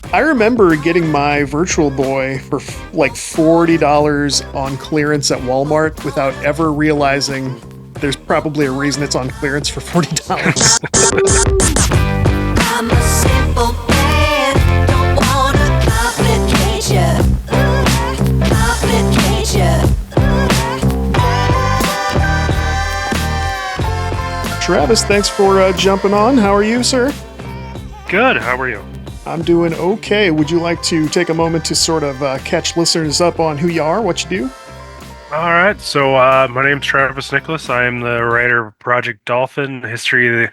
I remember getting my Virtual Boy for like $40 on clearance at Walmart without ever realizing there's probably a reason it's on clearance for $40. I'm a simple man, don't wanna complicate ya. Complicate ya. Travis, thanks for jumping on. How are you, sir? Good. How are you? I'm doing okay. Would you like to take a moment to sort of catch listeners up on who you are, what you do? All right. So my name's Travis Nicholas. I am the writer of Project Dolphin, History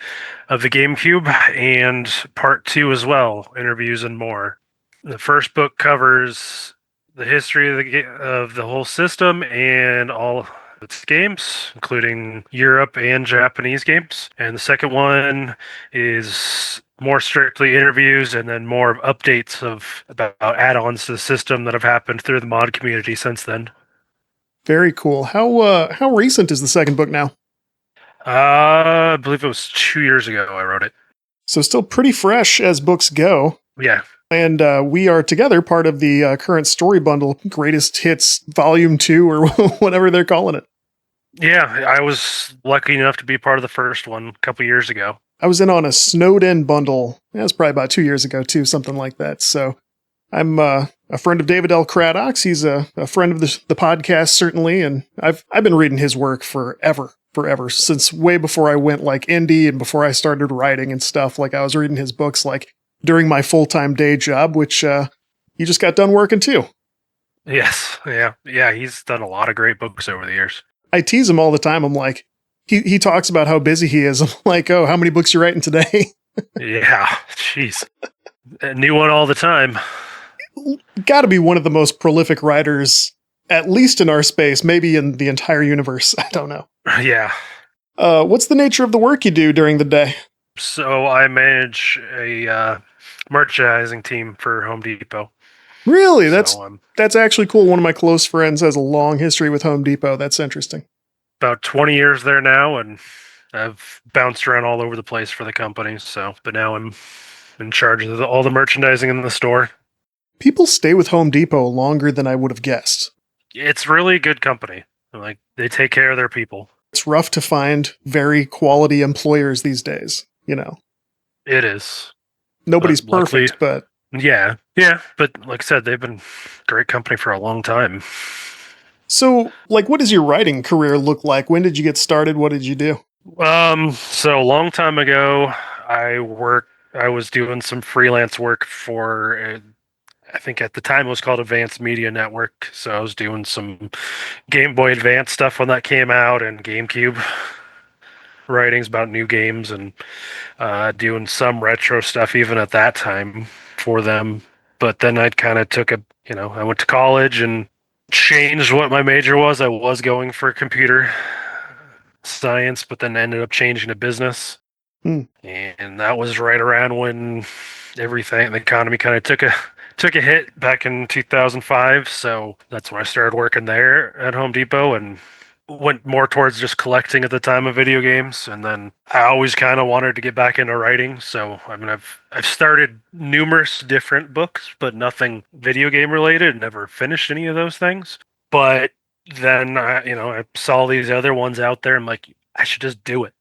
of the GameCube, and Part 2 as well, Interviews and More. The first book covers the history of the whole system and all of its games, including Europe and Japanese games. And the second one is more strictly interviews and then more updates about add-ons to the system that have happened through the mod community since then. Very cool. How recent is the second book now? I believe it was 2 years ago I wrote it. So still pretty fresh as books go. Yeah. And we are together part of the current StoryBundle Greatest Hits Volume 2 or whatever they're calling it. Yeah, I was lucky enough to be part of the first one a couple years ago. I was in on a snowed-in bundle. That was probably about 2 years ago, too, something like that. So I'm a friend of David L. Craddock's. He's a friend of the podcast, certainly, and I've been reading his work forever, since way before I went like indie and before I started writing and stuff. Like I was reading his books like during my full-time day job, which you just got done working too. Yes, yeah, he's done a lot of great books over the years. I tease him all the time. I'm like, he talks about how busy he is. I'm like, oh, how many books you writing today? Yeah, jeez. A new one all the time. Got to be one of the most prolific writers, at least in our space, maybe in the entire universe. I don't know. Yeah. What's the nature of the work you do during the day? So I manage a merchandising team for Home Depot. Really? So, That's actually cool. One of my close friends has a long history with Home Depot. That's interesting. About 20 years there now, and I've bounced around all over the place for the company. So, but now I'm in charge of all the merchandising in the store. People stay with Home Depot longer than I would have guessed. It's really good company. Like, they take care of their people. It's rough to find very quality employers these days, you know. It is. Nobody's But luckily- perfect, but Yeah. But like I said, they've been great company for a long time. so, like, what does your writing career look like? When did you get started? What did you do? So a long time ago, I was doing some freelance work for, I think at the time it was called Advanced Media Network. So I was doing some Game Boy Advance stuff when that came out and GameCube writings about new games and doing some retro stuff even at that time for them. But then I kind of I went to college and changed what my major was. I was going for computer science, but then ended up changing to business. And that was right around when the economy kind of took a hit back in 2005. So that's when I started working there at Home Depot and went more towards just collecting at the time of video games. And then I always kind of wanted to get back into writing. So I mean, I've started numerous different books, but nothing video game related. Never finished any of those things. But then I saw these other ones out there. I'm like, I should just do it.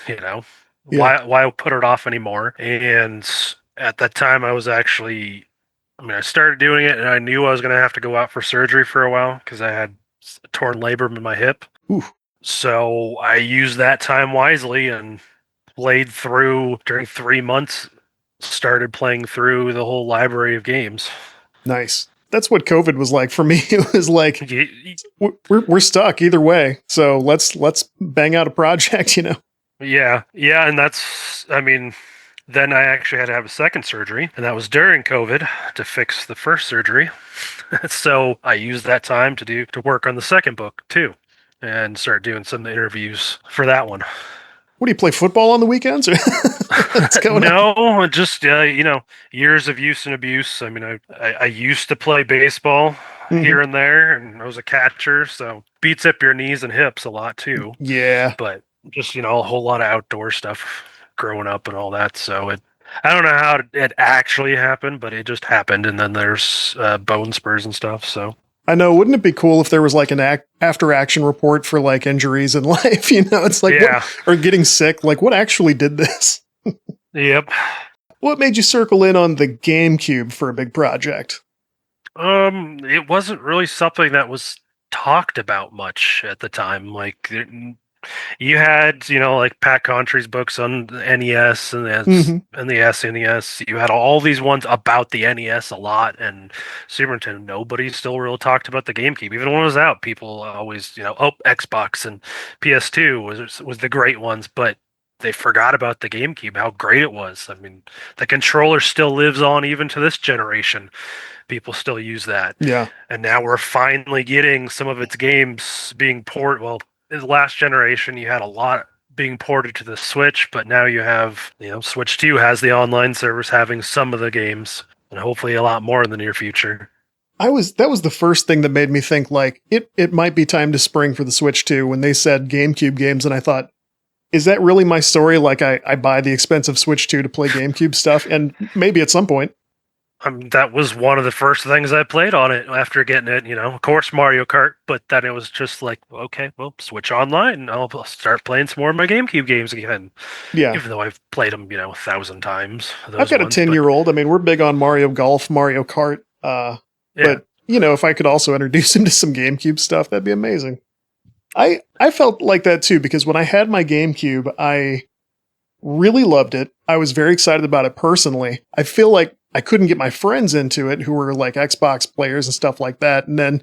Yeah. Why put it off anymore? And at that time, I started doing it, and I knew I was going to have to go out for surgery for a while because I had a torn labrum in my hip. Ooh. So I used that time wisely and played through during 3 months. Started playing through the whole library of games. Nice. That's what COVID was like for me. It was like we're stuck either way. So let's bang out a project, you know. Yeah, and then I actually had to have a second surgery, and that was during COVID to fix the first surgery. So I used that time to work on the second book too, and start doing some interviews for that one. What do you play football on the weekends? Or what's going on? No, just years of use and abuse. I mean, I used to play baseball here and there, and I was a catcher, so beats up your knees and hips a lot Yeah. but just a whole lot of outdoor stuff growing up and all that. So I don't know how it actually happened, but it just happened. And then there's bone spurs and stuff. So I know. Wouldn't it be cool if there was like an after action report for like injuries in life? You know, it's like yeah, what or getting sick. Like what actually did this? yep. What made you circle in on the GameCube for a big project? It wasn't really something that was talked about much at the time. You had, like Pat Contry's books on the NES Hmm. and the SNES. You had all these ones about the NES a lot, and Super Nintendo. Nobody still really talked about the GameCube. Even when it was out, people always, Xbox and PS2 was the great ones, but they forgot about the GameCube, how great it was. I mean, the controller still lives on even to this generation. People still use that, Yeah. and now we're finally getting some of its games being ported. Well, in the last generation, you had a lot being ported to the Switch, but now you have, Switch 2 has the online servers having some of the games, and hopefully a lot more in the near future. That was the first thing that made me think like it might be time to spring for the Switch 2 when they said GameCube games, and I thought, is that really my story? Like I buy the expensive Switch 2 to play GameCube stuff, and maybe at some point. That was one of the first things I played on it after getting it. Of course Mario Kart, but then it was just like, okay, well, Switch Online, and I'll start playing some more of my GameCube games again. Yeah. Even though I've played them, 1,000 times, I've those got a ones. But 10-year-old. I mean, we're big on Mario Golf, Mario Kart. yeah, But if I could also introduce him to some GameCube stuff, that'd be amazing. I felt like that too because when I had my GameCube, I really loved it. I was very excited about it personally. I feel like I couldn't get my friends into it who were like Xbox players and stuff like that. And then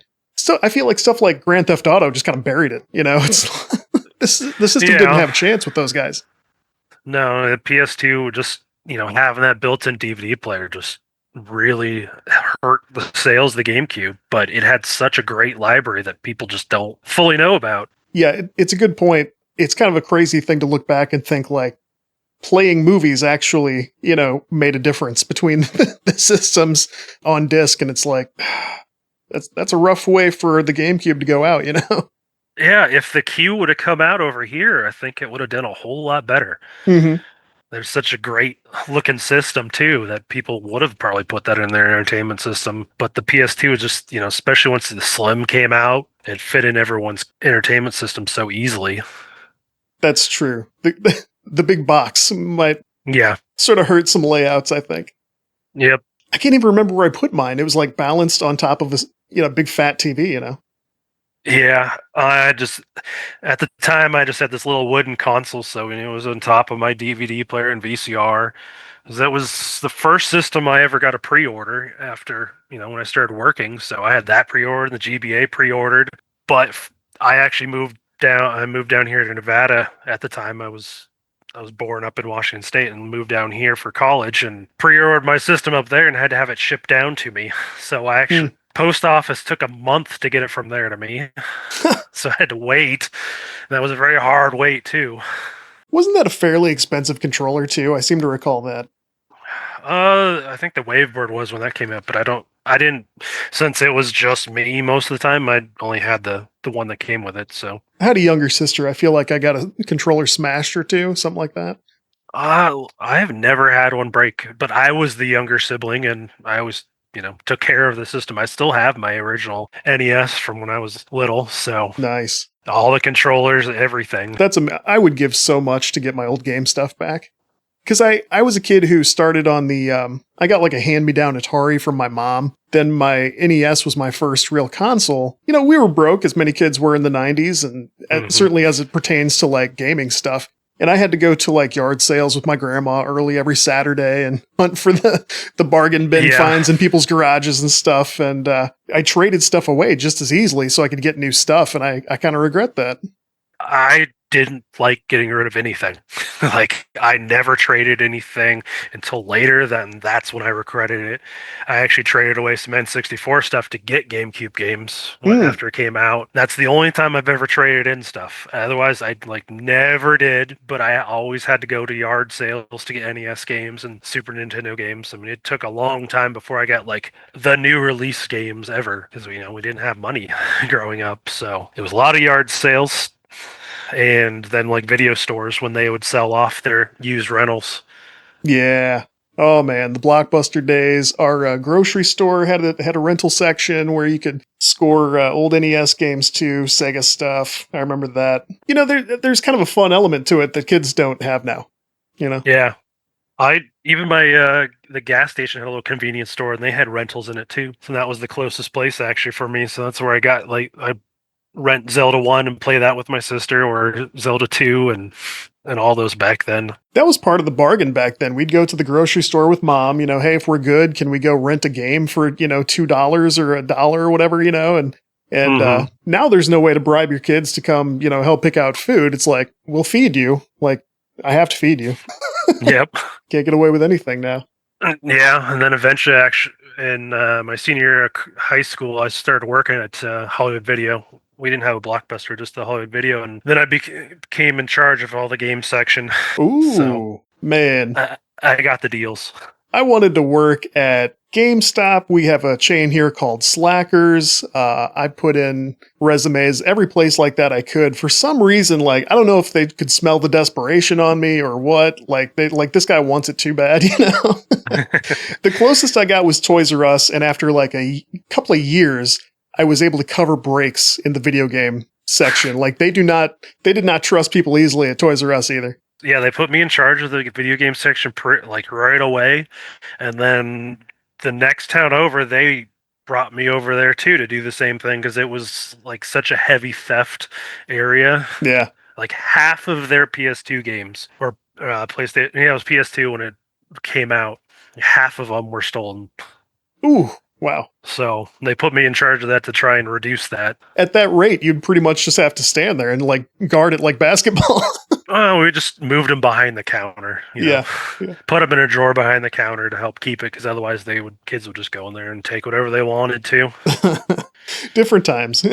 I feel like stuff like Grand Theft Auto just kind of buried it. It's the system didn't have a chance with those guys. No, the PS2 just, having that built-in DVD player just really hurt the sales of the GameCube, but it had such a great library that people just don't fully know about. Yeah, it's a good point. It's kind of a crazy thing to look back and think like playing movies actually, made a difference between the systems on disc. And it's like, that's a rough way for the GameCube to go out, Yeah, if the Q would have come out over here, I think it would have done a whole lot better. Mm-hmm. There's such a great looking system too that people would have probably put that in their entertainment system. But the PS2 is just, especially once the Slim came out, it fit in everyone's entertainment system so easily. That's true. The big box might Yeah. sort of hurt some layouts, I think. Yep. I can't even remember where I put mine. It was like balanced on top of a big fat TV. Yeah, I just at the time I just had this little wooden console, so it was on top of my DVD player and VCR. That was the first system I ever got a pre-order after when I started working. So I had that pre-ordered, the GBA pre-ordered. But I actually moved down. I moved down here to Nevada at the time. I was born up in Washington State and moved down here for college and pre-ordered my system up there and had to have it shipped down to me. So I actually post office took a month to get it from there to me. So I had to wait. That was a very hard wait too. Wasn't that a fairly expensive controller too? I seem to recall that. I think the Wavebird was when that came out, but I didn't, since it was just me most of the time, I only had the one that came with it, so. I had a younger sister. I feel like I got a controller smashed or two, something like that. I have never had one break, but I was the younger sibling and I always, took care of the system. I still have my original NES from when I was little, so. Nice. All the controllers, everything. I would give so much to get my old game stuff back. Because I was a kid who started on I got like a hand-me-down Atari from my mom. Then my NES was my first real console. We were broke, as many kids were in the 90s, and certainly as it pertains to like gaming stuff. And I had to go to like yard sales with my grandma early every Saturday and hunt for the bargain bin finds in people's garages and stuff. And I traded stuff away just as easily so I could get new stuff. And I kind of regret that. I didn't like getting rid of anything. Like, I never traded anything until later. Then that's when I regretted it. I actually traded away some N64 stuff to get GameCube games after it came out. That's the only time I've ever traded in stuff. Otherwise, I never did. But I always had to go to yard sales to get NES games and Super Nintendo games. I mean, it took a long time before I got like the new release games ever because we didn't have money growing up. So it was a lot of yard sales. And then like video stores when they would sell off their used rentals. Yeah. Oh man, the Blockbuster days. Our grocery store had a rental section where you could score old NES games too, Sega stuff. I remember that. You know, there's kind of a fun element to it that kids don't have now. You know? Yeah. I even my the gas station had a little convenience store and they had rentals in it too. So that was the closest place actually for me. So that's where I got like I rent Zelda 1 and play that with my sister or Zelda 2 and all those back then. That was part of the bargain back then. We'd go to the grocery store with mom, you know, hey, if we're good, can we go rent a game for, you know, $2 or $1 or whatever, you know, and now there's no way to bribe your kids to come, you know, help pick out food. It's like, we'll feed you. Like, I have to feed you. Yep. Can't get away with anything now. Yeah, and then eventually, actually, in my senior year of high school, I started working at Hollywood Video. We didn't have a Blockbuster, just the Hollywood Video, and then I became in charge of all the game section. Ooh, So man. I got the deals. I wanted to work at GameStop. We have a chain here called Slackers. I put in resumes every place like that I could. For some reason, like, I don't know if they could smell the desperation on me or what. Like, this guy wants it too bad, you know? The closest I got was Toys R Us, and after like a couple of years, I was able to cover breaks in the video game section. Like, they did not trust people easily at Toys R Us either. Yeah, they put me in charge of the video game section like right away, and then the next town over, they brought me over there too to do the same thing because it was like such a heavy theft area. Yeah. Like half of their PS2 games or PlayStation, yeah, it was PS2 when it came out. Half of them were stolen. Ooh, wow. So they put me in charge of that to try and reduce that. At that rate, you'd pretty much just have to stand there and like guard it like basketball. Oh, we just moved them behind the counter. You know? Yeah. Put them in a drawer behind the counter to help keep it, because otherwise kids would just go in there and take whatever they wanted to. Different times.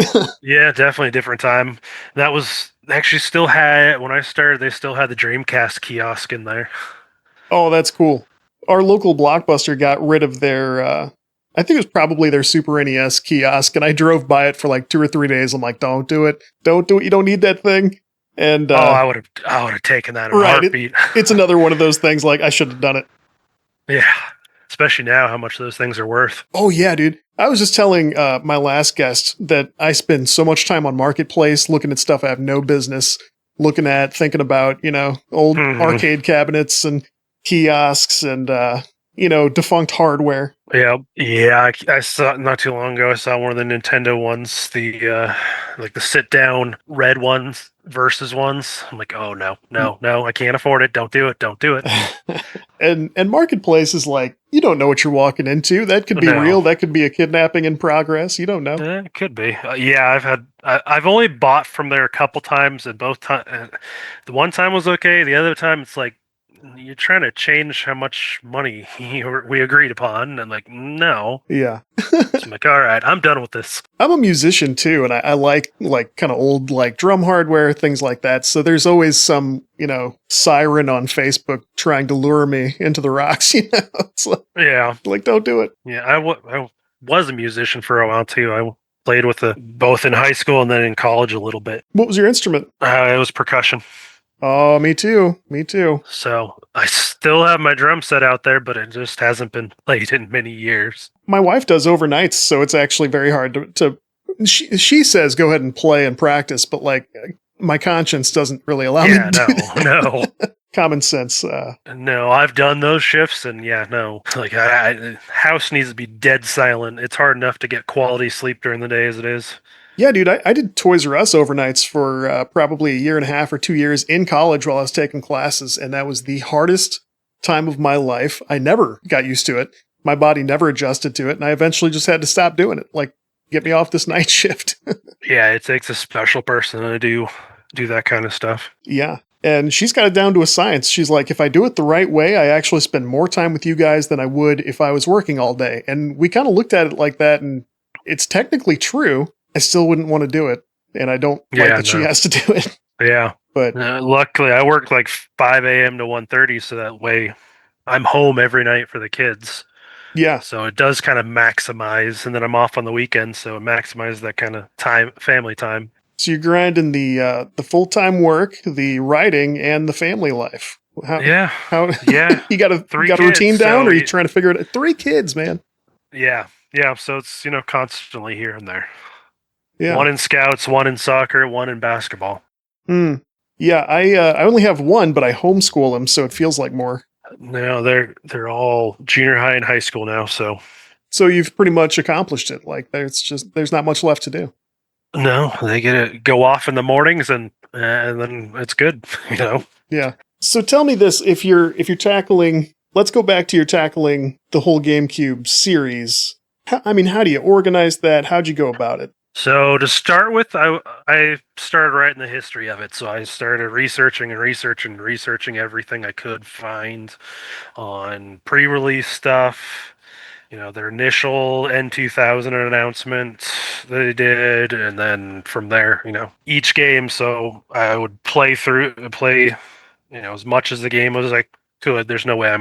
Yeah, definitely a different time. That was actually still had when I started. They still had the Dreamcast kiosk in there. Oh, that's cool. Our local Blockbuster got rid of their, I think it was probably their Super NES kiosk, and I drove by it for like 2 or 3 days. I'm like, don't do it. Don't do it. You don't need that thing. And I would have taken that in a heartbeat. It's another one of those things like I should have done it. Yeah, especially now how much those things are worth. Oh yeah, dude. I was just telling my last guest that I spend so much time on Marketplace looking at stuff I have no business looking at, thinking about, you know, old arcade cabinets and kiosks and, you know, defunct hardware. Yeah. I saw not too long ago. I saw one of the Nintendo ones, the like the sit down red ones versus ones. I'm like, oh no, I can't afford it. Don't do it. And Marketplace is like, you don't know what you're walking into. That could be real. That could be a kidnapping in progress. You don't know. It could be. Yeah, I've only bought from there a couple times, and both times, the one time was okay. The other time, it's like, you're trying to change how much money we agreed upon, and like, no. Yeah. So I'm like, all right, I'm done with this. I'm a musician too, and I like kind of old like drum hardware, things like that. So there's always some, you know, siren on Facebook trying to lure me into the rocks. You know, it's like don't do it. Yeah, I was a musician for a while too. I played with both in high school and then in college a little bit. What was your instrument? It was percussion. Oh, me too. So I still have my drum set out there, but it just hasn't been played in many years. My wife does overnights, so it's actually very hard to she says go ahead and play and practice, but like my conscience doesn't really allow me to do that. No. Common sense. No, I've done those shifts, and like house needs to be dead silent. It's hard enough to get quality sleep during the day as it is. Yeah, dude, I did Toys R Us overnights for probably 1.5 years or 2 years in college while I was taking classes, and that was the hardest time of my life. I never got used to it. My body never adjusted to it, and I eventually just had to stop doing it. Like, get me off this night shift. Yeah, it takes a special person to do that kind of stuff. Yeah, and she's got it down to a science. She's like, if I do it the right way, I actually spend more time with you guys than I would if I was working all day. And we kind of looked at it like that, and it's technically true. I still wouldn't want to do it, and I don't like that she has to do it. Yeah. But luckily, I work like 5 a.m. to 1:30, so that way I'm home every night for the kids. Yeah. So it does kind of maximize, and then I'm off on the weekends, so it maximizes that kind of time, family time. So you're grinding the full-time work, the writing, and the family life. How Yeah. how Yeah. you got a Three routine kids. down, or So are you trying to figure it out? 3 kids, man. yeah. Yeah. So it's, constantly here and there. Yeah. One in scouts, one in soccer, one in basketball. Hmm. Yeah, I only have one, but I homeschool them, so it feels like more. No, they're all junior high and high school now. So So you've pretty much accomplished it. Like there's not much left to do. no, they get to go off in the mornings and then it's good. Yeah. So tell me this: if you're tackling, let's go back to your tackling the whole GameCube series. I mean, how do you organize that? How'd you go about it? So to start with, I started writing the history of it. So I started researching and researching and researching everything I could find on pre-release stuff. Their initial N2000 announcement they did, and then from there, each game. So I would play, as much as the game as I could. There's no way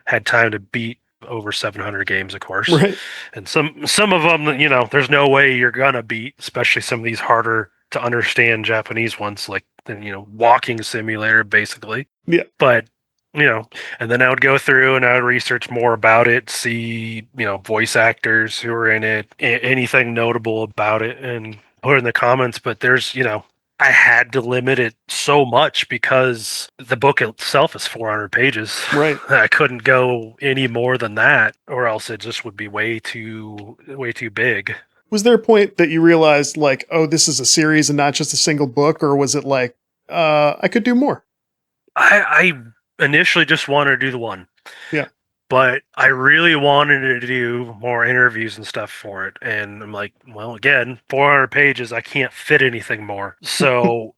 had time to beat over 700 games, of course, Right. and some of them, there's no way you're gonna beat, especially some of these harder to understand Japanese ones, like walking simulator, basically. Yeah. But you know, and then I would go through and I would research more about it, see voice actors who are in it, anything notable about it, and put it in the comments. But there's I had to limit it so much because the book itself is 400 pages. Right. I couldn't go any more than that, or else it just would be way too big. Was there a point that you realized, like, oh, this is a series and not just a single book, or was it like, I could do more? I initially just wanted to do the one. Yeah. But I really wanted to do more interviews and stuff for it. And I'm like, well, again, 400 pages, I can't fit anything more. So,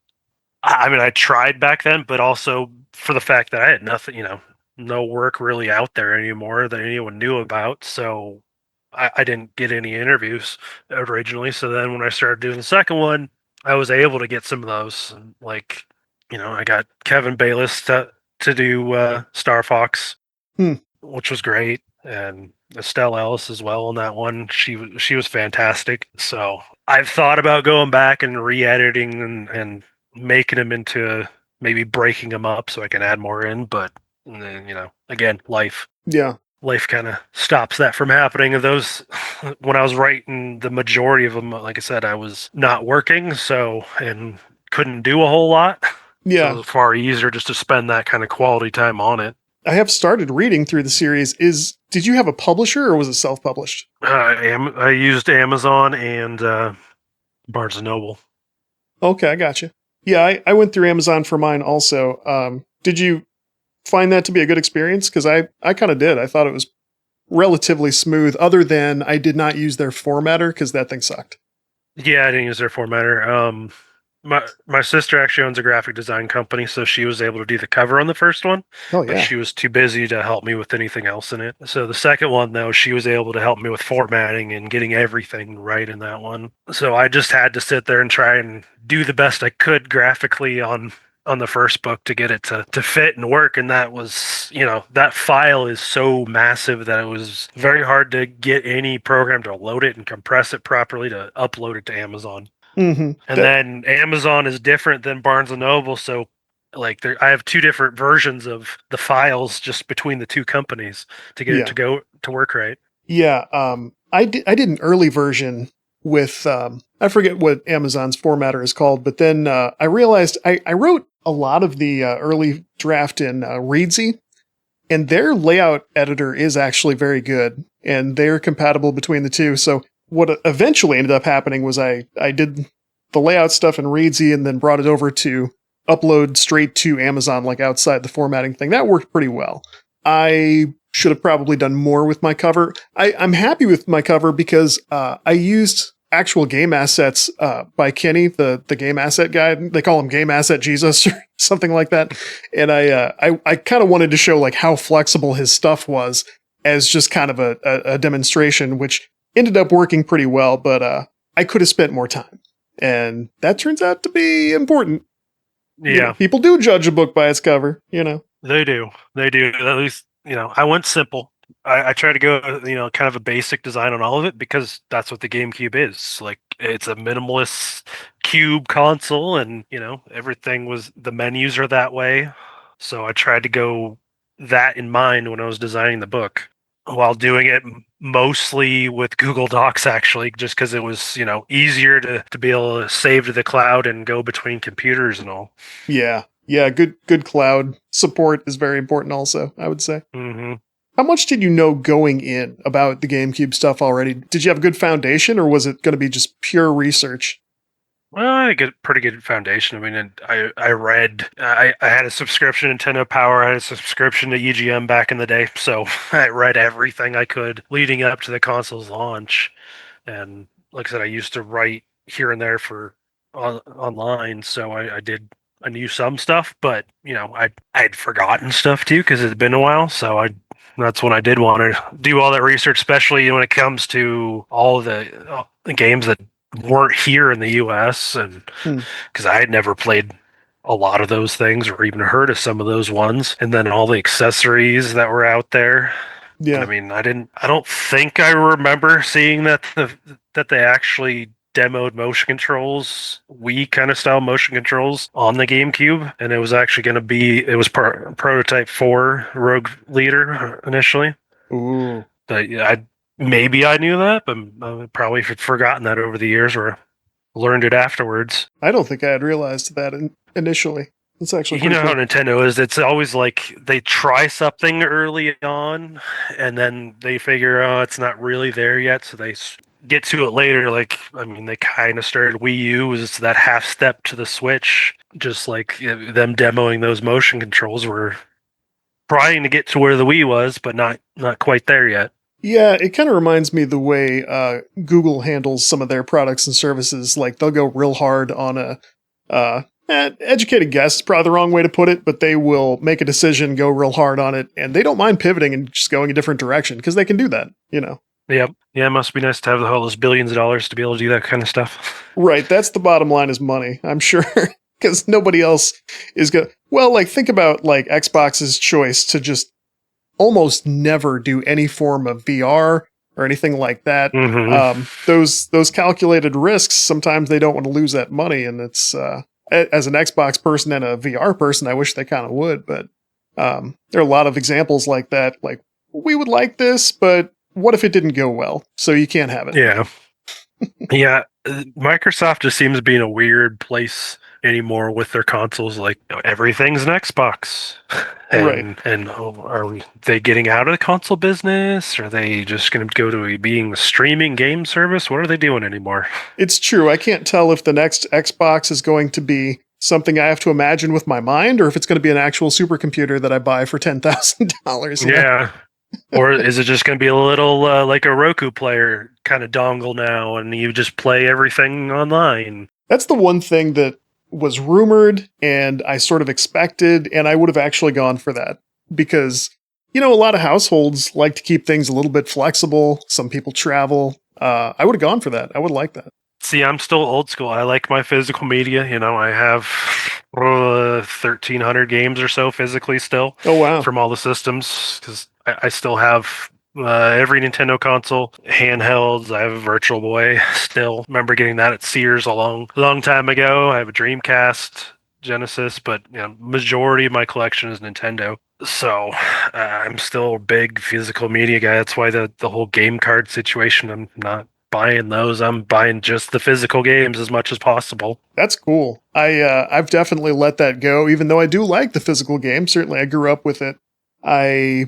I mean, I tried back then, but also for the fact that I had nothing, no work really out there anymore that anyone knew about. So, I didn't get any interviews originally. So then when I started doing the second one, I was able to get some of those. And like, I got Kevin Bayless to do Star Fox, Hmm. which was great, and Estelle Ellis as well on that one. She was fantastic. So I've thought about going back and re-editing and making them into maybe breaking them up so I can add more in. But then, again, Yeah. life kind of stops that from happening. And those, when I was writing the majority of them, like I said, I was not working, so and couldn't do a whole lot. So it Yeah. was far easier just to spend that kind of quality time on it. I have started reading through the series. Did you have a publisher or was it self-published? I used Amazon and Barnes and Noble. Okay, I got you. Yeah, I went through Amazon for mine also. Did you find that to be a good experience? Because I kind of did. I thought it was relatively smooth, other than I did not use their formatter because that thing sucked. Yeah, I didn't use their formatter. My sister actually owns a graphic design company, so she was able to do the cover on the first one, Oh, but yeah. she was too busy to help me with anything else in it. So the second one, though, she was able to help me with formatting and getting everything right in that one. So I just had to sit there and try and do the best I could graphically on the first book to get it to fit and work. And that was, that file is so massive that it was very hard to get any program to load it and compress it properly to upload it to Amazon. Mm-hmm. And then Amazon is different than Barnes and Noble, so like I have two different versions of the files just between the two companies to get it Yeah. to go to work right. Yeah. I did an early version with I forget what Amazon's formatter is called, but then I realized I wrote a lot of the early draft in Reedsy, and their layout editor is actually very good, and they're compatible between the two. So what eventually ended up happening was I did the layout stuff in Reedsy and then brought it over to upload straight to Amazon, like outside the formatting thing. That worked pretty well. I should have probably done more with my cover. I'm happy with my cover because I used actual game assets by Kenny, the game asset guy. They call him Game Asset Jesus or something like that. And I kind of wanted to show like how flexible his stuff was as just kind of a demonstration, which ended up working pretty well. But I could have spent more time, and that turns out to be important. Yeah, People do judge a book by its cover. they do. They do. At least, I went simple. I try to go, kind of a basic design on all of it because that's what the GameCube is. Like, it's a minimalist cube console, and, everything the menus are that way. So I tried to go that in mind when I was designing the book, while doing it mostly with Google Docs, actually, just because it was, easier to be able to save to the cloud and go between computers and all. Yeah. Yeah, good cloud support is very important also, I would say. Hmm. How much did you know going in about the GameCube stuff already? Did you have a good foundation, or was it going to be just pure research? Well, I had a pretty good foundation. I mean, I read, I had a subscription to Nintendo Power, I had a subscription to EGM back in the day, so I read everything I could leading up to the console's launch. And like I said, I used to write here and there for online, so I knew some stuff, but I had forgotten stuff too because it had been a while. So that's when I did want to do all that research, especially when it comes to all the games that weren't here in the U.S. and Hmm. because I had never played a lot of those things or even heard of some of those ones, and then all the accessories that were out there. I Yeah. mean, I don't think I remember seeing that they actually demoed motion controls, Wii kind of style motion controls on the GameCube, and it was prototype for Rogue Leader initially. Ooh. But yeah, maybe I knew that, but I probably had forgotten that over the years or learned it afterwards. I don't think I had realized that initially. It's actually You pretty know how cool. Nintendo is. It's always like they try something early on, and then they figure, oh, it's not really there yet, so they get to it later. Like, I mean, they kind of started Wii U as that half step to the Switch, just like them demoing those motion controls were trying to get to where the Wii was, but not quite there yet. Yeah, it kind of reminds me the way Google handles some of their products and services. Like they'll go real hard on educated guess is probably the wrong way to put it, but they will make a decision, go real hard on it, and they don't mind pivoting and just going a different direction because they can do that, Yep. Yeah, it must be nice to have all those billions of dollars to be able to do that kind of stuff. Right, that's the bottom line is money, I'm sure, because nobody else is going to. Well, like, think about, like, Xbox's choice to just almost never do any form of VR or anything like that. Hmm. Those calculated risks, sometimes they don't want to lose that money, and it's as an Xbox person and a VR person, I wish they kind of would, but there are a lot of examples like that. Like, we would like this, but what if it didn't go well? So you can't have it. Yeah. Yeah. Microsoft just seems to be in a weird place anymore with their consoles. Like everything's an Xbox, Right. and they getting out of the console business? Are they just going to go to being a streaming game service? What are they doing anymore? It's true. I can't tell if the next Xbox is going to be something I have to imagine with my mind, or if it's going to be an actual supercomputer that I buy for $10,000. Yeah. Or is it just going to be a little like a Roku player kind of dongle now, and you just play everything online? That's the one thing that was rumored and I sort of expected, and I would have actually gone for that because, a lot of households like to keep things a little bit flexible. Some people travel. I would have gone for that. I would like that. See, I'm still old school. I like my physical media. I have 1,300 games or so physically still Oh, wow. from all the systems because I still have every Nintendo console, handhelds. I have a Virtual Boy still. Remember getting that at Sears a long time ago. I have a Dreamcast, Genesis, but majority of my collection is Nintendo. So I'm still a big physical media guy. That's why the whole game card situation, I'm not buying those. I'm buying just the physical games as much as possible. That's cool. I've definitely let that go, even though I do like the physical game. Certainly, I grew up with it. I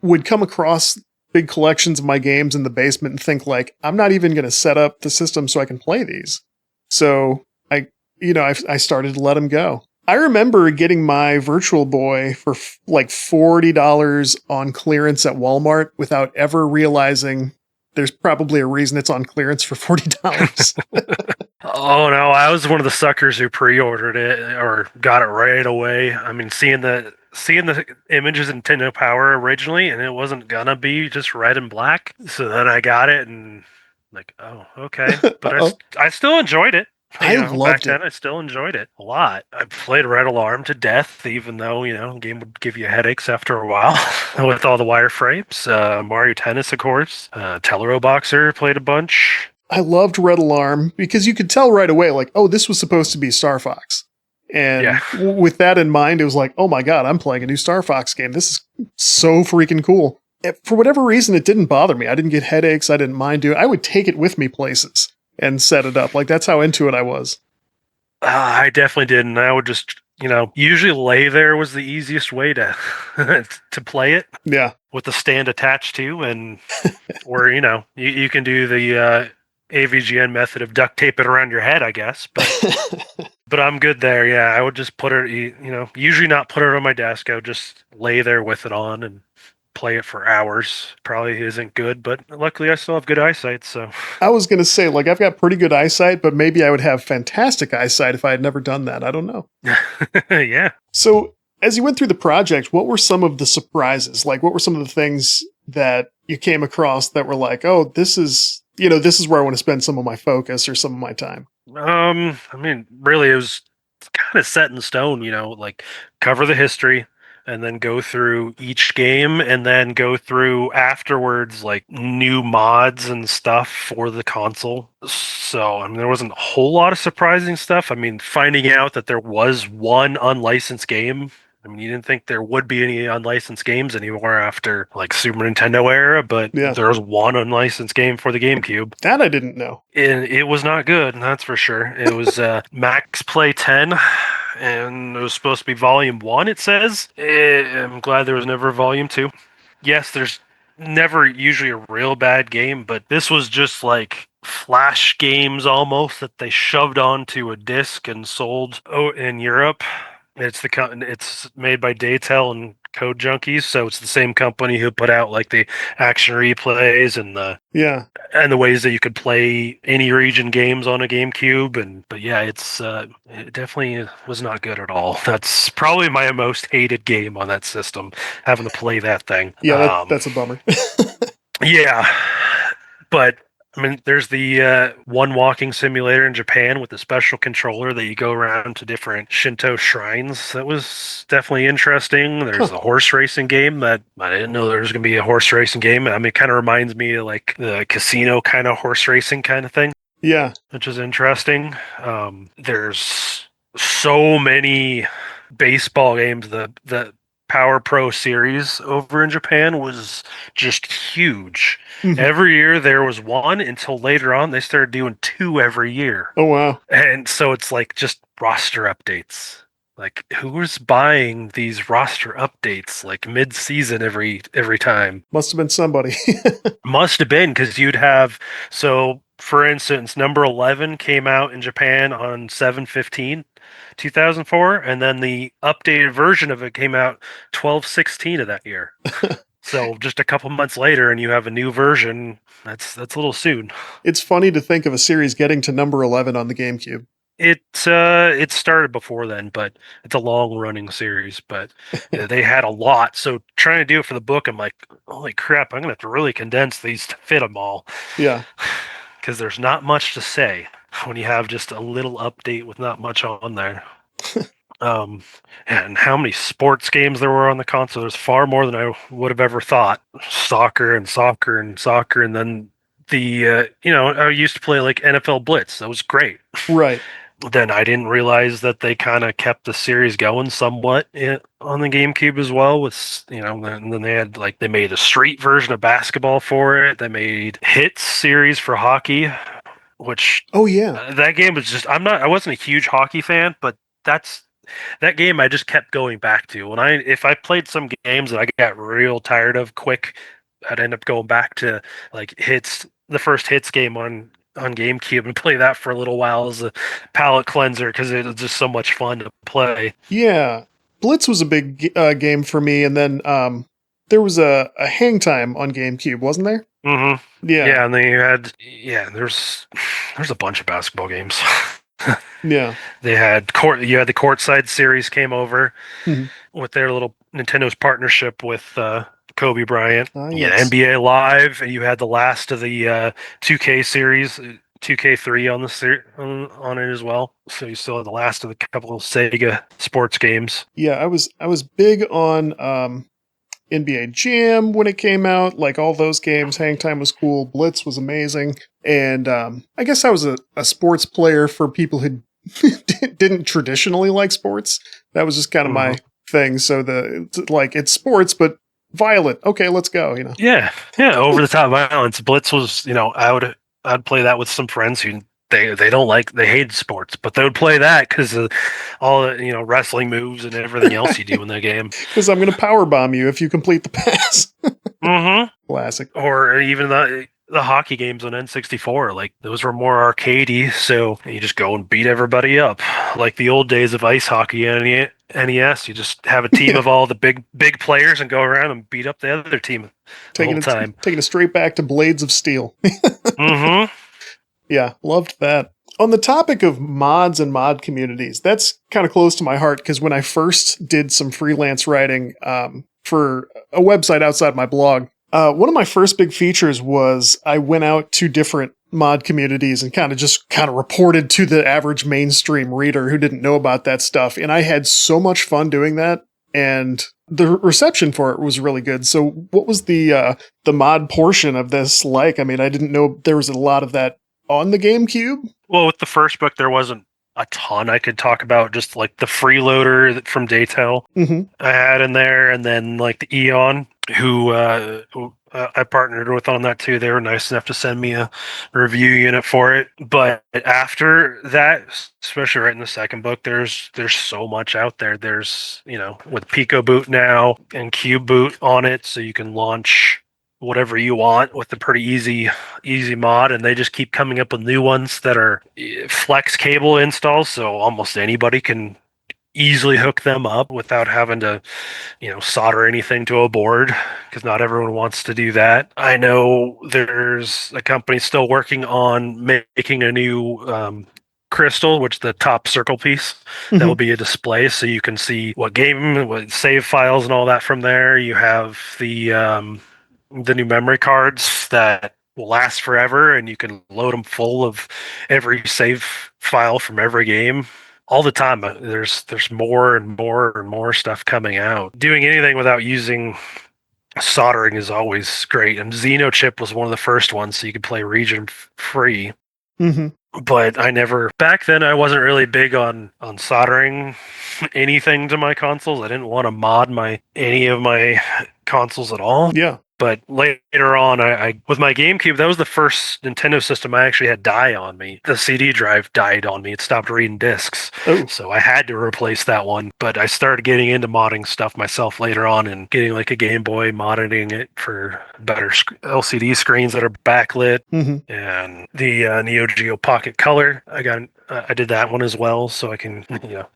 would come across big collections of my games in the basement and think like, I'm not even going to set up the system so I can play these. So I started to let them go. I remember getting my Virtual Boy for like $40 on clearance at Walmart without ever realizing there's probably a reason it's on clearance for $40. Oh no, I was one of the suckers who pre-ordered it or got it right away. I mean, seeing the images in Nintendo Power originally, and it wasn't gonna be just red and black. So then I got it, and like, oh, okay. But Uh-oh. I still enjoyed it. I Back loved it. then, I still enjoyed it a lot. I played Red Alarm to death, even though the game would give you headaches after a while with all the wireframes. Mario Tennis, of course. Tellero Boxer played a bunch. I loved Red Alarm because you could tell right away, like, oh, this was supposed to be Star Fox. And Yeah. with that in mind, it was like, oh my God, I'm playing a new Star Fox game. This is so freaking cool. For whatever reason, it didn't bother me. I didn't get headaches. I didn't mind doing it. I would take it with me places and set it up. Like, that's how into it I was. I definitely did, and I would just, usually lay there was the easiest way to to play it Yeah. with the stand attached to, and or you can do the AVGN method of duct tape it around your head, I guess, but I'm good there. Yeah, I would just put it, usually not put it on my desk. I would just lay there with it on and play it for hours. Probably isn't good, but luckily I still have good eyesight, so. I was going to say, like, I've got pretty good eyesight, but maybe I would have fantastic eyesight if I had never done that. I don't know. Yeah. So, as you went through the project, what were some of the surprises? Like, what were some of the things that you came across that were like, oh, this is where I want to spend some of my focus or some of my time? I mean, really, it was kind of set in stone, like cover the history and then go through each game and then go through afterwards, like new mods and stuff for the console. So, I mean, there wasn't a whole lot of surprising stuff. I mean, finding out that there was one unlicensed game. I mean, you didn't think there would be any unlicensed games anymore after like Super Nintendo era, but Yeah. there was one unlicensed game for the GameCube. That I didn't know. And it was not good, that's for sure. It was Max Play 10, and it was supposed to be Volume 1, it says. I'm glad there was never Volume 2. Yes, there's never usually a real bad game, but this was just like flash games almost that they shoved onto a disc and sold in Europe. It's made by Daytel and Code Junkies, so it's the same company who put out like the action replays and the ways that you could play any region games on a GameCube. But yeah, it definitely was not good at all. That's probably my most hated game on that system, having to play that thing. Yeah, that's a bummer. Yeah, but I mean, there's the one walking simulator in Japan with a special controller that you go around to different Shinto shrines. That was definitely interesting. There's the horse racing game that I didn't know there was going to be a horse racing game. I mean, it kind of reminds me of like the casino kind of horse racing kind of thing. Yeah. Which is interesting. There's so many baseball games. The Power Pro series over in Japan was just huge. Mhm. Every year there was one until later on they started doing two every year. Oh, wow. And so it's like just roster updates. Like who's buying these roster updates like mid-season every time? Must have been somebody. Must have been because you'd have for instance, number 11 came out in Japan on 7/15/2004, and then the updated version of it came out 12/16 of that year. So just a couple months later, and you have a new version. That's a little soon. It's funny to think of a series getting to number 11 on the GameCube. It started before then, but it's a long running series. But they had a lot, so trying to do it for the book, I'm like, holy crap! I'm gonna have to really condense these to fit them all. Yeah. Because there's not much to say when you have just a little update with not much on there. And how many sports games there were on the console? There's far more than I would have ever thought. Soccer, and then the I used to play like NFL Blitz. That was great. Right. Then I didn't realize that they kind of kept the series going somewhat on the GameCube as well. With and then they had they made a street version of basketball for it. They made Hits series for hockey, which that game was just I wasn't a huge hockey fan, but that game I just kept going back to. If I played some games that I got real tired of quick, I'd end up going back to like Hits, the first Hits game on GameCube, and play that for a little while as a palate cleanser because it was just so much fun to play. Yeah. Blitz was a big game for me, and then there was a Hang Time on GameCube, wasn't there? Mm-hmm. Yeah. And then you had there's a bunch of basketball games. Yeah. They had the Courtside series came over with their little Nintendo's partnership with Kobe Bryant. Yes. NBA Live, and you had the last of the 2K series, 2K3 on it as well. So you still had the last of the couple of Sega sports games. Yeah, I was big on NBA Jam when it came out. Like all those games, Hang Time was cool. Blitz was amazing. And I guess I was a sports player for people who didn't traditionally like sports. That was just kind of my thing. So it's sports, but violent. Okay, let's go. Yeah, over the top violence. Blitz was, I'd play that with some friends who they hate sports, but they would play that because of all the wrestling moves and everything else you do in the game. Because I'm going to power bomb you if you complete the pass. Classic. Or even the hockey games on N64, like those were more arcadey, so you just go and beat everybody up, like the old days of ice hockey and NES. You just have a team of all the big players and go around and beat up the other team the whole time. Taking it straight back to Blades of Steel. Mm-hmm. Yeah, loved that. On the topic of mods and mod communities, that's kind of close to my heart because when I first did some freelance writing for a website outside my blog, one of my first big features was I went out to different mod communities and kind of reported to the average mainstream reader who didn't know about that stuff. And I had so much fun doing that. And the reception for it was really good. So what was the mod portion of this like? I mean, I didn't know there was a lot of that on the GameCube. Well, with the first book, there wasn't a ton I could talk about, just like the freeloader from Daytel I had in there, and then like the Eon, who I partnered with on that too. They were nice enough to send me a review unit for it. But after that, especially right in the second book, there's so much out there. There's with Pico Boot now and Cube Boot on it, so you can launch whatever you want with a pretty easy mod, and they just keep coming up with new ones that are flex cable installs, so almost anybody can easily hook them up without having to solder anything to a board, because not everyone wants to do that. I know there's a company still working on making a new crystal, which is the top circle piece that will be a display, so you can see what save files and all that from there. You have the new memory cards that will last forever, and you can load them full of every save file from every game all the time. There's more and more and more stuff coming out. Doing anything without using soldering is always great, and Xenochip was one of the first ones, so you could play region free. But back then I wasn't really big on soldering anything to my consoles. I didn't want to mod any of my consoles at all. Yeah. But later on, I with my GameCube, that was the first Nintendo system I actually had die on me. The CD drive died on me. It stopped reading discs. Oh. So I had to replace that one. But I started getting into modding stuff myself later on and getting like a Game Boy, modding it for better LCD screens that are backlit. And the Neo Geo Pocket Color, I did that one as well. So I can,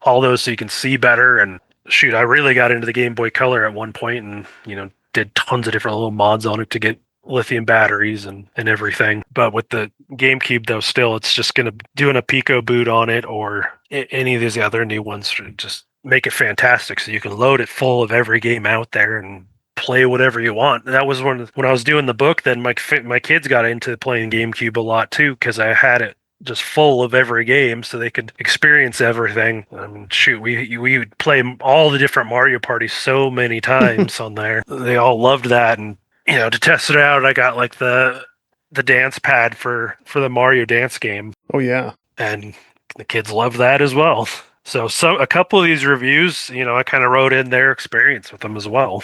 all those so you can see better. And shoot, I really got into the Game Boy Color at one point and, did tons of different little mods on it to get lithium batteries and everything. But with the GameCube, though, still, it's just doing a Pico Boot on it or any of these other new ones to just make it fantastic, so you can load it full of every game out there and play whatever you want. That was when I was doing the book. Then my kids got into playing GameCube a lot too, because I had it just full of every game so they could experience everything. I mean, shoot, we would play all the different Mario Parties so many times on there. They all loved that. And to test it out, I got like the dance pad for the Mario dance game. Oh yeah. And the kids loved that as well. So a couple of these reviews, I kind of wrote in their experience with them as well.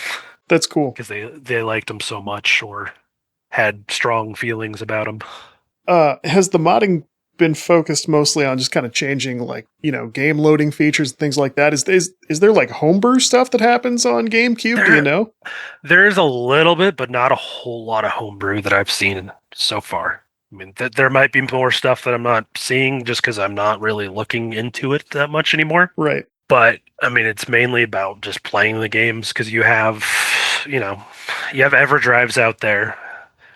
That's cool, because they liked them so much or had strong feelings about them. Has the modding been focused mostly on just kind of changing game loading features and things like that? Is there like homebrew stuff that happens on GameCube? Do you know? There's a little bit, but not a whole lot of homebrew that I've seen so far. I mean, there might be more stuff that I'm not seeing just because I'm not really looking into it that much anymore. Right. But I mean, it's mainly about just playing the games, because you have EverDrives out there,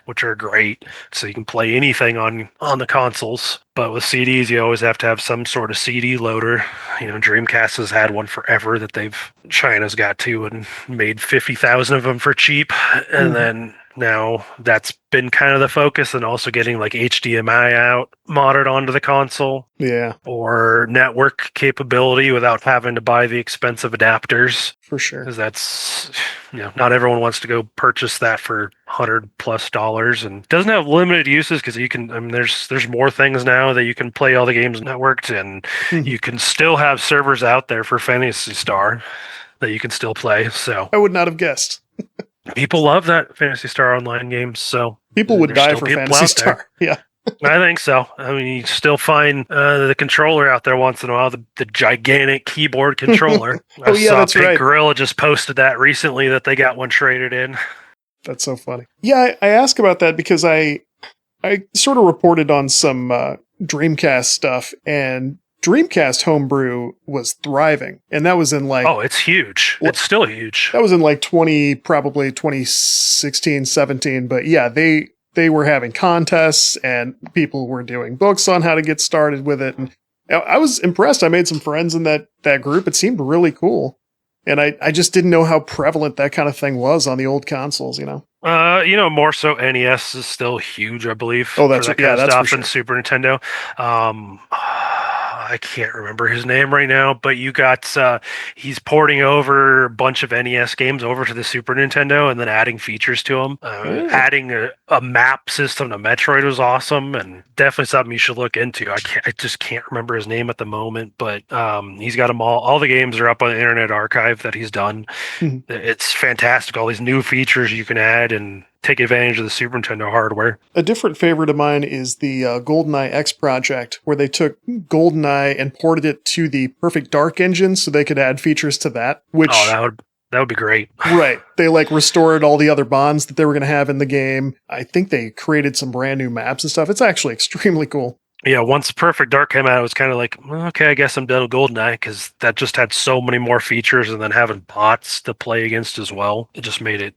which are great, so you can play anything on the consoles. But with CDs, you always have to have some sort of CD loader. Dreamcast has had one forever that China's got to and made 50,000 of them for cheap. And then now that's been kind of the focus, and also getting like HDMI out modded onto the console. Yeah. Or network capability without having to buy the expensive adapters. For sure. Because that's not everyone wants to go purchase that for $100+ and it doesn't have limited uses because you can. I mean, there's more things now that you can play all the games networked, and Mhm. you can still have servers out there for Fantasy Star that you can still play. So I would not have guessed. people love that Fantasy Star online games. So People would there's die still for people Fantasy out there. Star. Yeah. I think so. I mean, you still find the controller out there once in a while, the gigantic keyboard controller. I Oh yeah, saw that's Pink right. Gorilla just posted that recently that they got one traded in. That's so funny. Yeah, I ask about that because I sort of reported on some Dreamcast stuff, and Dreamcast homebrew was thriving, and that was in like Oh, it's huge. l- It's still huge. that was in like 2016, 17. But yeah, they were having contests, and people were doing books on how to get started with it, and I was impressed. I made some friends in that group. It seemed really cool, and I just didn't know how prevalent that kind of thing was on the old consoles. More so NES is still huge, I believe, Oh, for that's that kind yeah, of that's for stuff, and sure. Super Nintendo. I can't remember his name right now, but you got he's porting over a bunch of NES games over to the Super Nintendo and then adding features to them. Oh. Adding a map system to Metroid was awesome and definitely something you should look into. I just can't remember his name at the moment, but he's got them all. All the games are up on the Internet Archive that he's done. It's fantastic. All these new features you can add and take advantage of the Super Nintendo hardware. A different favorite of mine is the GoldenEye X project, where they took GoldenEye and ported it to the Perfect Dark engine so they could add features to that, Oh, which, that would be great. right, they like restored all the other bonds that they were going to have in the game. I think they created some brand new maps and stuff. It's actually extremely cool. Yeah, once Perfect Dark came out, it was kind of like, well, okay, I guess I'm done with GoldenEye because that just had so many more features, and then having bots to play against as well, it just made it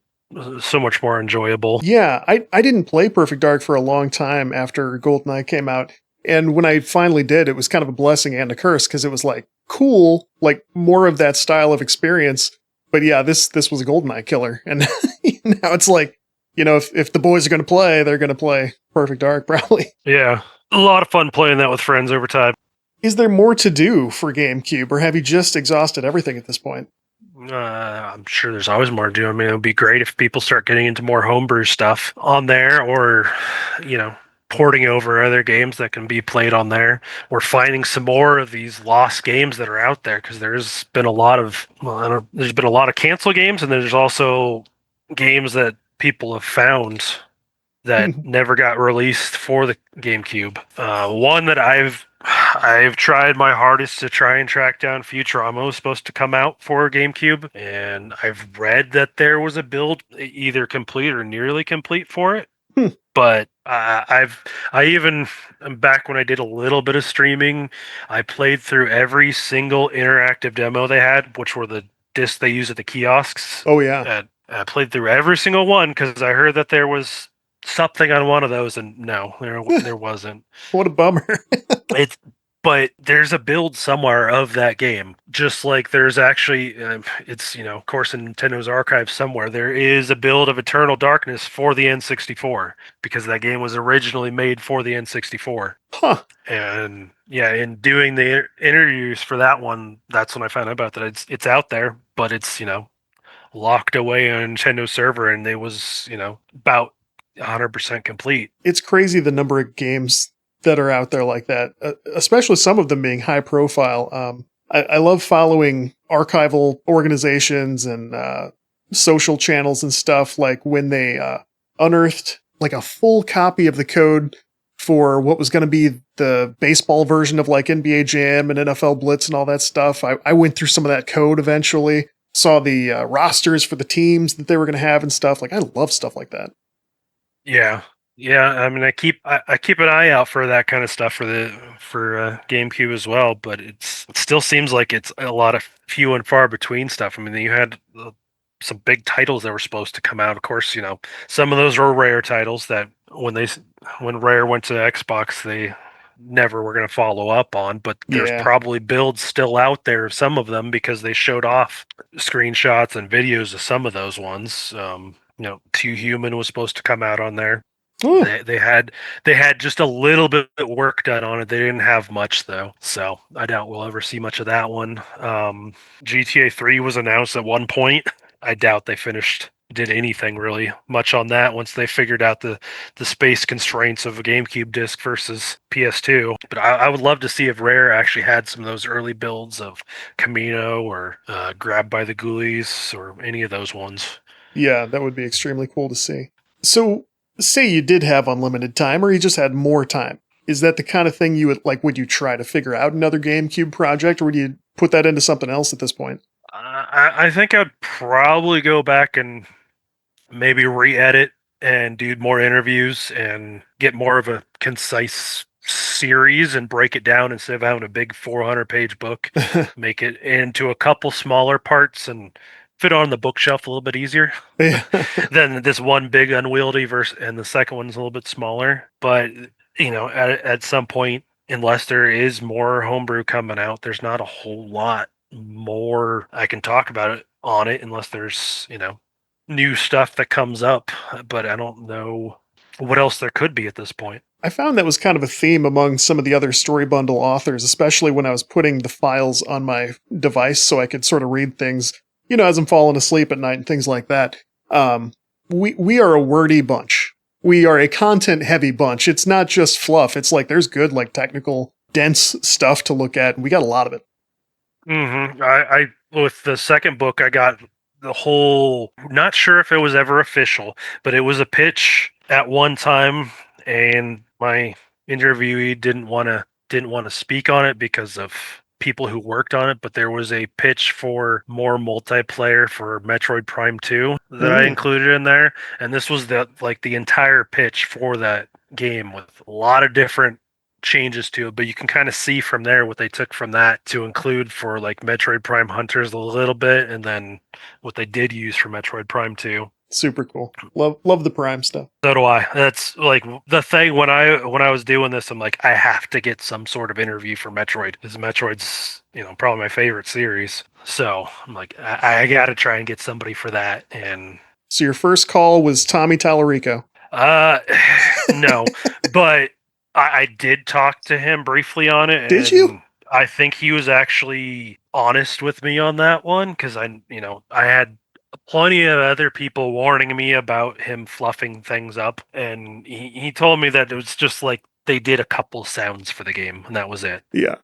so much more enjoyable. Yeah, I didn't play Perfect Dark for a long time after GoldenEye came out. And when I finally did, it was kind of a blessing and a curse because it was like cool, like more of that style of experience. But yeah, this was a GoldenEye killer. And now it's like, if the boys are going to play, they're going to play Perfect Dark probably. Yeah, a lot of fun playing that with friends over time. Is there more to do for GameCube, or have you just exhausted everything at this point? I'm sure there's always more to do. I mean, it would be great if people start getting into more homebrew stuff on there, or porting over other games that can be played on there. We're finding some more of these lost games that are out there because there's been a lot of there's been a lot of cancel games, and there's also games that people have found that never got released for the GameCube. One that I've tried my hardest to try and track down. Futurama was supposed to come out for GameCube, and I've read that there was a build either complete or nearly complete for it. But I even back when I did a little bit of streaming, I played through every single interactive demo they had, which were the discs they use at the kiosks. Oh, yeah. And I played through every single one because I heard that there was something on one of those, and no, there wasn't. What a bummer. It's but there's a build somewhere of that game, just like there's actually it's of course in Nintendo's archive somewhere there is a build of Eternal Darkness for the N64 because that game was originally made for the N64. Huh. And yeah, in doing the interviews for that one, that's when I found out about that. It's out there, but it's locked away on Nintendo server, and it was about 100% complete. It's crazy the number of games that are out there like that, especially some of them being high profile. I love following archival organizations and social channels and stuff, like when they unearthed like a full copy of the code for what was going to be the baseball version of like NBA Jam and NFL Blitz and all that stuff. I went through some of that code eventually, saw the rosters for the teams that they were going to have and stuff. Like, I love stuff like that. Yeah. Yeah, I mean, I keep an eye out for that kind of stuff for GameCube as well, but it still seems like it's a lot of few and far between stuff. I mean, you had some big titles that were supposed to come out. Of course, some of those were Rare titles that when Rare went to Xbox, they never were going to follow up on. But there's Yeah. probably builds still out there of some of them because they showed off screenshots and videos of some of those ones. Too Human was supposed to come out on there. Ooh. They had just a little bit of work done on it. They didn't have much though, so I doubt we'll ever see much of that one. GTA 3 was announced at one point. I doubt they did anything really much on that once they figured out the space constraints of a GameCube disc versus PS2. But I would love to see if Rare actually had some of those early builds of Camino or Grab by the Ghoulies or any of those ones. Yeah, that would be extremely cool to see. So, say you did have unlimited time, or you just had more time. Is that the kind of thing you would like? Would you try to figure out another GameCube project, or would you put that into something else at this point? I think I'd probably go back and maybe re-edit and do more interviews and get more of a concise series and break it down instead of having a big 400-page book. Make it into a couple smaller parts and fit on the bookshelf a little bit easier Yeah. than this one big unwieldy verse, and the second one's a little bit smaller. But at some point, unless there is more homebrew coming out, there's not a whole lot more I can talk about it on it unless there's new stuff that comes up. But I don't know what else there could be at this point. I found that was kind of a theme among some of the other StoryBundle authors, especially when I was putting the files on my device so I could sort of read things, as I'm falling asleep at night and things like that. We are a wordy bunch. We are a content-heavy bunch. It's not just fluff. It's like there's good, like technical, dense stuff to look at, and we got a lot of it. I with the second book, I got the whole. Not sure if it was ever official, but it was a pitch at one time, and my interviewee didn't want to speak on it because of people who worked on it. But there was a pitch for more multiplayer for Metroid Prime 2 that I included in there, and this was the entire pitch for that game with a lot of different changes to it, but you can kind of see from there what they took from that to include for like Metroid Prime Hunters a little bit, and then what they did use for Metroid Prime 2. Super cool. Love the Prime stuff. So do I. That's like the thing when I was doing this, I'm like, I have to get some sort of interview for Metroid, because Metroid's probably my favorite series. So I'm like, I gotta try and get somebody for that. And So your first call was Tommy Tallarico. no, but I did talk to him briefly on it. Did you? I think he was actually honest with me on that one, because I had plenty of other people warning me about him fluffing things up, and he told me that it was just like they did a couple sounds for the game, and that was it. Yeah.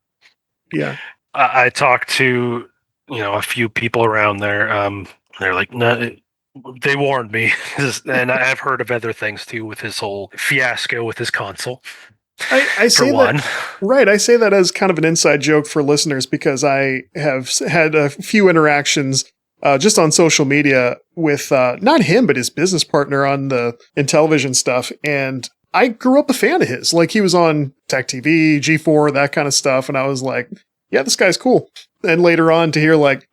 I talked to a few people around there. They're like, no. They warned me, and I've heard of other things too with his whole fiasco with his console. I say that, right. I say that as kind of an inside joke for listeners because I have had a few interactions just on social media with not him, but his business partner on the Intellivision stuff. And I grew up a fan of his. Like he was on Tech TV, G4, that kind of stuff. And I was like, yeah, this guy's cool. And later on to hear like,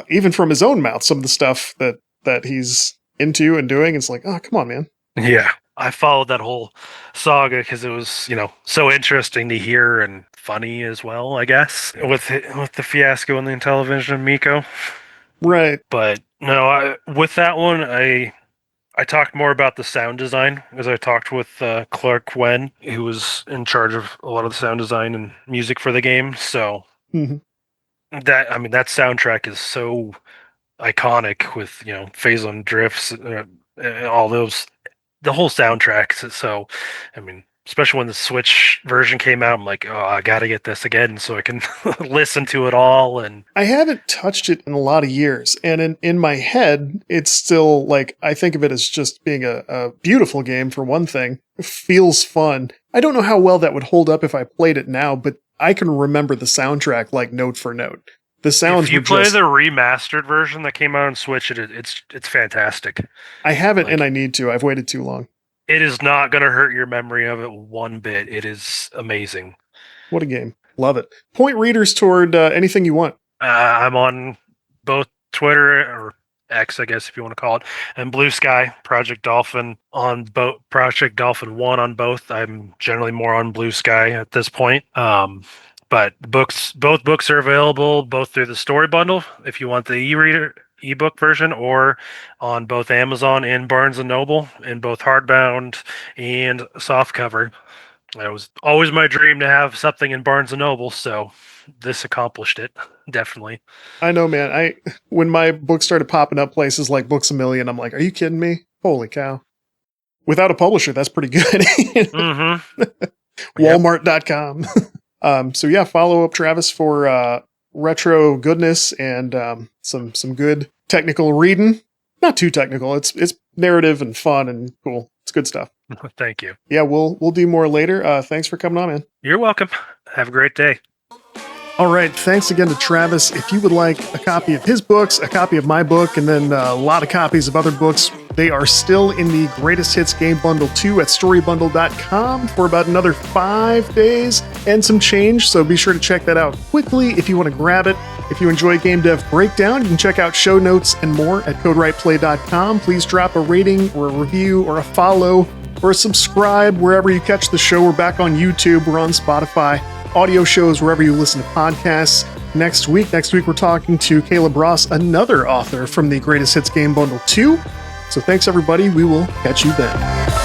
even from his own mouth, some of the stuff that he's into and doing, it's like, oh, come on, man. Yeah. I followed that whole saga because it was, so interesting to hear and funny as well, I guess, with the fiasco in the Intellivision and Miko. Right. But no, with that one, I talked more about the sound design, as I talked with Clark Wen, who was in charge of a lot of the sound design and music for the game. So that soundtrack is so iconic with Phase on Drifts, all those. The whole soundtrack. So, especially when the Switch version came out, I'm like, oh, I got to get this again so I can listen to it all. And I haven't touched it in a lot of years. And in my head, it's still like, I think of it as just being a beautiful game for one thing. It feels fun. I don't know how well that would hold up if I played it now, but I can remember the soundtrack like note for note. The sounds. If you play the remastered version that came out on Switch, it's fantastic. I haven't, and I need to. I've waited too long. It is not going to hurt your memory of it one bit. It is amazing. What a game! Love it. Point readers toward anything you want. I'm on both Twitter or X, I guess if you want to call it, and Blue Sky, Project Dolphin on both. Project Dolphin 1 on both. I'm generally more on Blue Sky at this point. But both books are available both through the StoryBundle if you want the e-reader ebook version, or on both Amazon and Barnes and Noble in both hardbound and softcover. It was always my dream to have something in Barnes and Noble, so this accomplished it. Definitely. I know, man. When my books started popping up places like Books A Million, I'm like, are you kidding me? Holy cow. Without a publisher, that's pretty good. Mm-hmm. Walmart.com. So yeah, follow up Travis for retro goodness and some good technical reading. Not too technical. It's narrative and fun and cool. It's good stuff. Thank you. Yeah, we'll do more later. Thanks for coming on, man. You're welcome. Have a great day. All right, thanks again to Travis. If you would like a copy of his books, a copy of my book, and then a lot of copies of other books, they are still in the Greatest Hits Game Bundle 2 at StoryBundle.com for about another 5 days and some change, so be sure to check that out quickly if you want to grab it. If you enjoy Game Dev Breakdown, you can check out show notes and more at CodeWritePlay.com. Please drop a rating or a review or a follow or a subscribe wherever you catch the show. We're back on YouTube. We're on Spotify. Audio shows wherever you listen to podcasts. Next week we're talking to Caleb Ross, another author from the Greatest Hits Game Bundle 2. So thanks everybody. We will catch you then.